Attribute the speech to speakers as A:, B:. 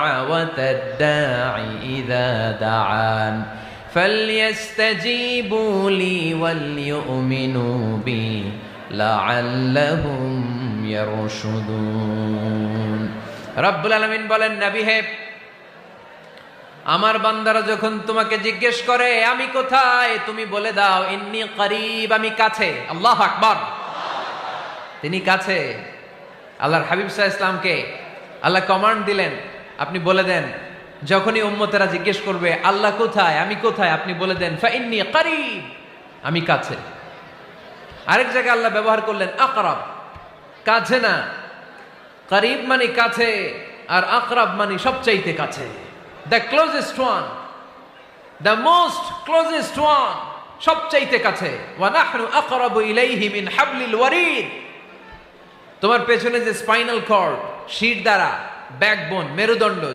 A: দাওয়াতাদ দাঈ ইযা দাআন ফালইস্তাজীবু লি ওয়াল ইউমিনু বি লাআল্লাহুম ইয়ারশুদুন। রব্বুল আলামিন বলেন, নবী হে, আমার বান্দারা যখন তোমাকে জিজ্ঞেস করে আমি কোথায়, তুমি বলে দাও ইন্নী করিব, আমি কাছে। আল্লাহু আকবার, তিনি কাছে। আল্লাহর হাবিব সাল্লাল্লাহু আলাইহি ওয়াসাল্লামকে আল্লাহ কমান্ড দিলেন, আপনি বলে দেন যখনই উম্মতেরা জিজ্ঞেস করবে আল্লাহ কোথায়, আমি কোথায়, আপনি বলে দেন ফাইন্নী করিব, আমি কাছে। আরেক জায়গায় আল্লাহ ব্যবহার করলেন আকরাব, কাছে না। করিব মানে কাছে, আর আকরাব মানে সবচাইতে কাছে। The closest one, the most closest one, সবচাইতে কাছে। ওয়া নাহনু আকরাবু ইলাইহি মিন হাবলিল ওয়ারিদ। তোমার পেছনে যে স্পাইনাল কর্ড, শির দ্বারা, ব্যাকবোন, মেরুদণ্ড